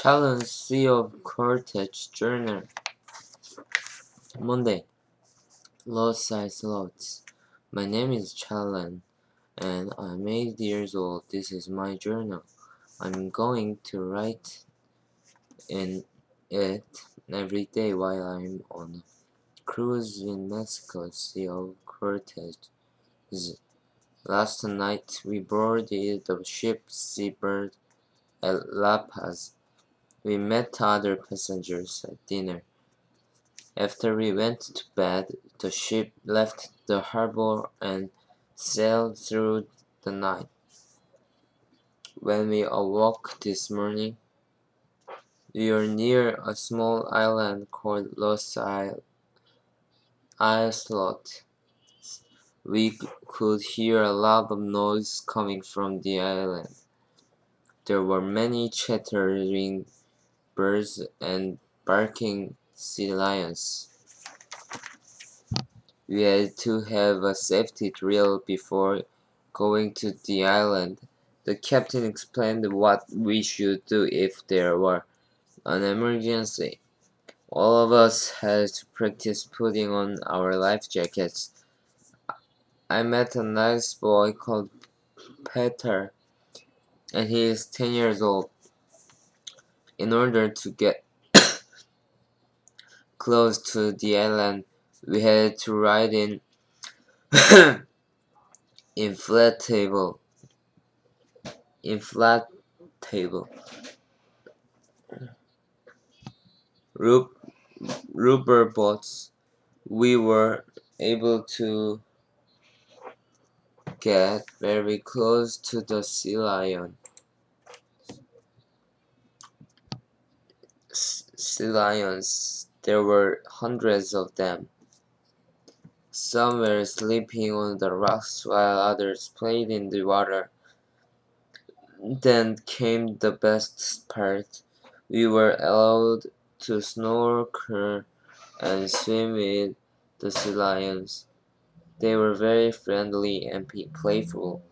Challenge Sea of Cortege Journal. Monday. Lost Size Lots. My name is Chalan, and I'm 8 years old. This is my journal. I'm going to write in it every day while I'm on a cruise in Mexico, Sea of Cortege. Last night we boarded the ship Seabird at La Paz. We met other passengers at dinner. After we went to bed, the ship left the harbor and sailed through the night. When we awoke this morning, we were near a small island called Los Islotes. We could hear a lot of noise coming from the island. There were many chattering birds and barking sea lions. We had to have a safety drill before going to the island. The captain explained what we should do if there were an emergency. All of us had to practice putting on our life jackets. I met a nice boy called Peter, and he is 10 years old. In order to get close to the island, we had to ride in inflatable rubber boats. We were able to get very close to the sea lions. There were hundreds of them. Some were sleeping on the rocks while others played in the water. Then came the best part. We were allowed to snorkel and swim with the sea lions. They were very friendly and playful.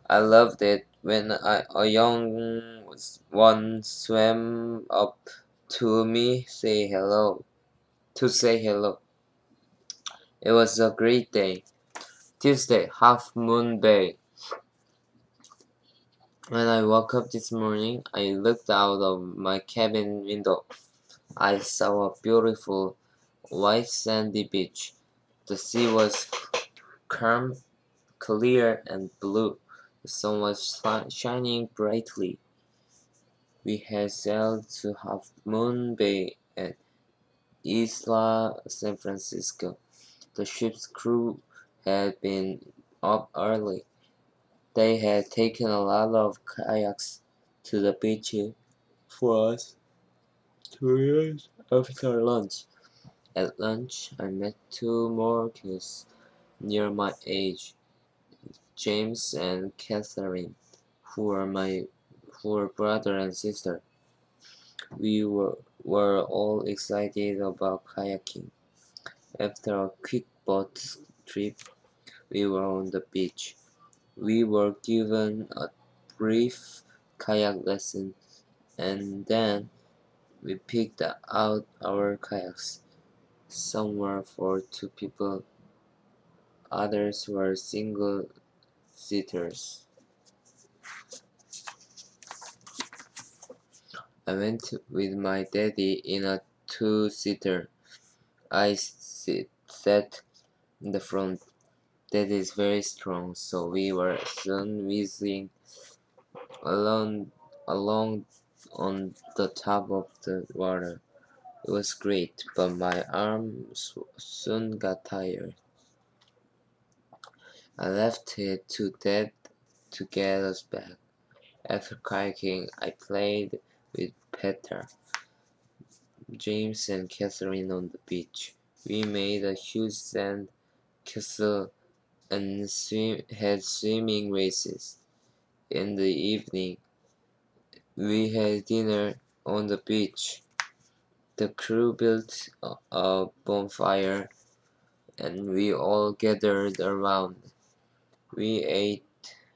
I loved it when a young one swam up to me to say hello. It was a great day. Tuesday, Half Moon Bay. When I woke up this morning, I looked out of my cabin window. I saw a beautiful white sandy beach. The sea was calm, clear, and blue. The sun was shining brightly. We had sailed to Half Moon Bay and Isla San Francisco. The ship's crew had been up early. They had taken a lot of kayaks to the beach for us to use after lunch. At lunch, I met two more kids near my age, James and Catherine, who were brother and sister. We were all excited about kayaking. After a quick boat trip, we were on the beach. We were given a brief kayak lesson, and then we picked out our kayaks. Some were for two people, others were single-seaters. I went with my daddy in a two-seater. I sat in the front. Daddy is very strong, so we were soon whizzing along on the top of the water. It was great, but my arms soon got tired. I left it to Dad to get us back. After kayaking, I played with Peter, James, and Catherine on the beach. We made a huge sand castle and had swimming races. In the evening, we had dinner on the beach. The crew built a bonfire, and we all gathered around. We ate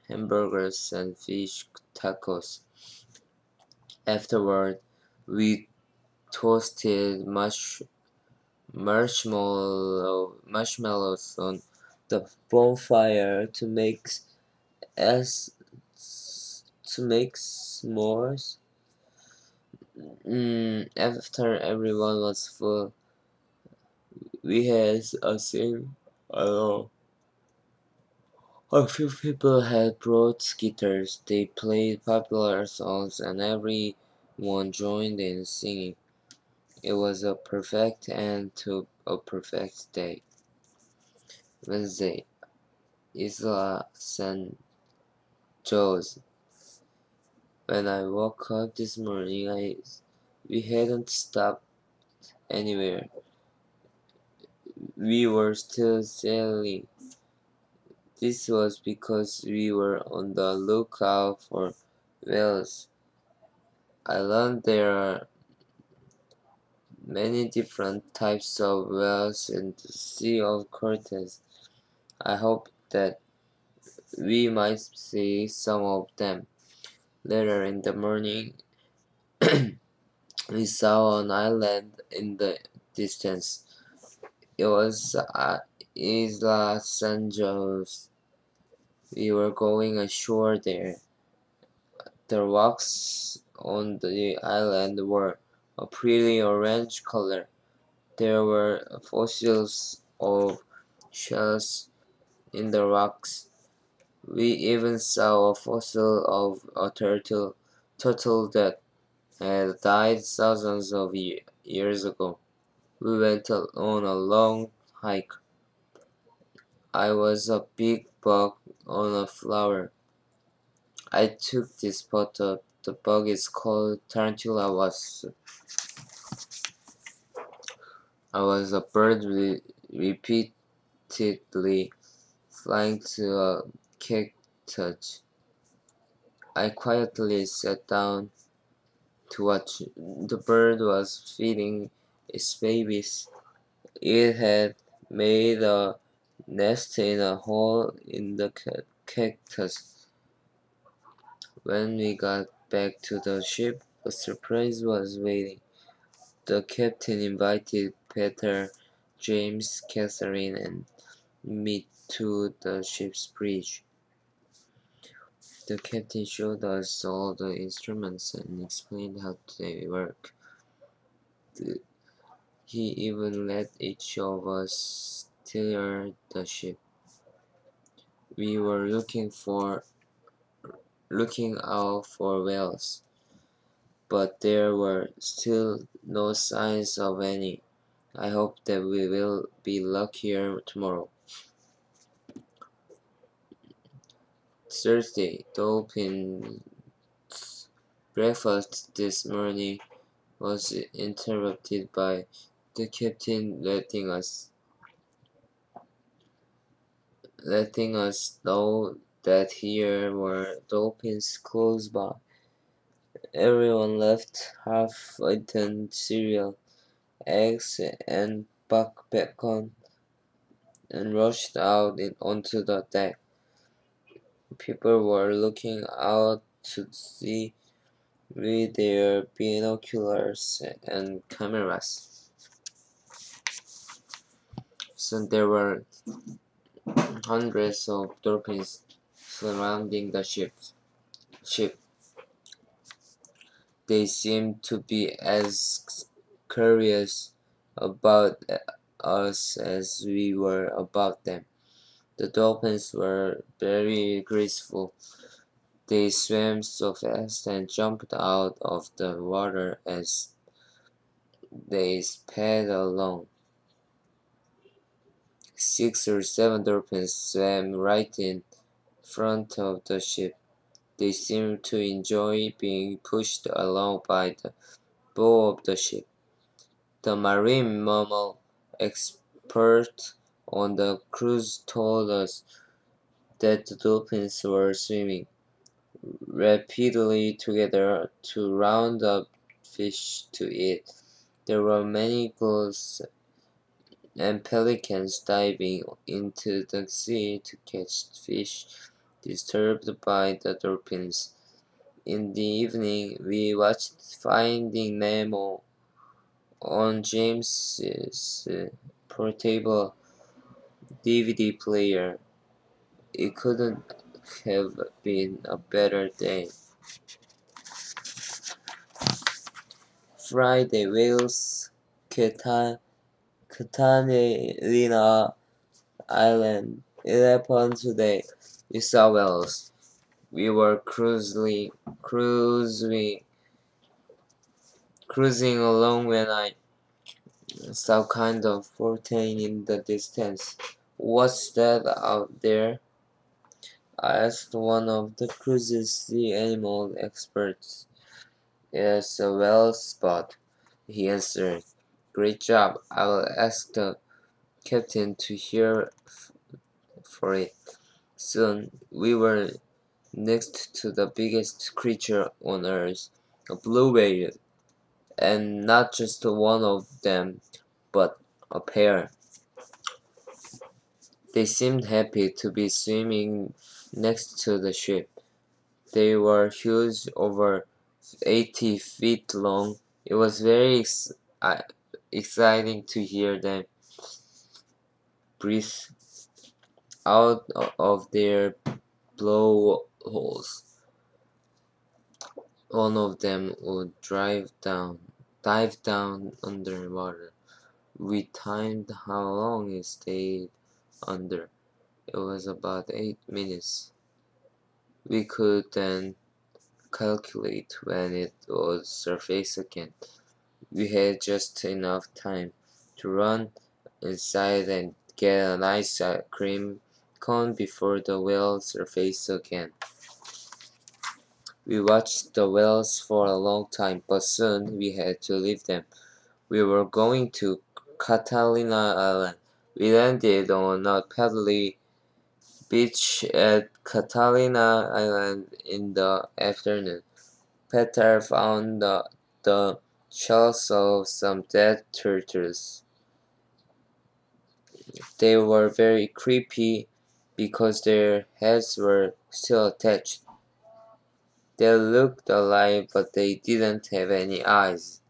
hamburgers and fish tacos. Afterward, We toasted marshmallows on the bonfire as to make s'mores. After everyone was full, we had a sing along. A few people had brought guitars. They played popular songs and everyone joined in singing. It was a perfect end to a perfect day. Wednesday, Isla San Jose. When I woke up this morning, we hadn't stopped anywhere. We were still sailing. This was because we were on the lookout for whales. I learned there are many different types of whales in the Sea of Cortez. I hope that we might see some of them. Later in the morning, we saw an island in the distance. It was Isla San Jose. We were going ashore there. The rocks on the island were a pretty orange color. There were fossils of shells in the rocks. We even saw a fossil of a turtle that had died thousands of years ago. We went on a long hike. I was a big bug on a flower. I took this photo. The bug is called tarantula wasp. I was a bird repeatedly flying to a cactus. I quietly sat down to watch. The bird was feeding its babies. It had made a nest in a hole in the cactus. When we got back to the ship, a surprise was waiting. The captain invited Peter, James, Catherine, and me to the ship's bridge. The captain showed us all the instruments and explained how they work. He even let each of us steer the ship. We were looking out for whales, but there were still no signs of any. I hope that we will be luckier tomorrow. Thursday, dolphin breakfast this morning was interrupted by the captain letting us know that here were dolphins close by. Everyone left half-eaten cereal, eggs, and bacon and rushed out onto the deck. People were looking out to sea with their binoculars and cameras. Soon there were hundreds of dolphins surrounding the ship. They seemed to be as curious about us as we were about them. The dolphins were very graceful. They swam so fast and jumped out of the water as they sped along. 6 or 7 dolphins swam right in front of the ship. They seemed to enjoy being pushed along by the bow of the ship. The marine mammal expert on the cruise told us that the dolphins were swimming rapidly together to round up fish to eat. There were many gulls and pelicans diving into the sea to catch fish disturbed by the dolphins. In the evening, we watched Finding Nemo on James's portable DVD player. It couldn't have been a better day. Friday, Wales, Catalina Island. It happened today. We saw whales. We were cruising along when I saw kind of fountain in the distance. What's that out there? I asked one of the cruise's sea animal experts. It's a whale spot, he answered. Great job. I will ask the captain to hear for it. Soon we were next to the biggest creature on earth, a blue whale, and not just one of them, but a pair. They seemed happy to be swimming next to the ship. They were huge, over 80 feet long. It was very exciting to hear them breathe out of their blowholes. One of them would dive down underwater. We timed how long it stayed under. It was about 8 minutes. We could then calculate when it would surface again. We had just enough time to run inside and get an ice cream cone before the whale surfaced again. We watched the whales for a long time, but soon we had to leave them. We were going to Catalina Island. We landed on a pebbly beach at Catalina Island in the afternoon. Peter found the shells of some dead turtles. They were very creepy because their heads were still attached. They looked alive, but they didn't have any eyes.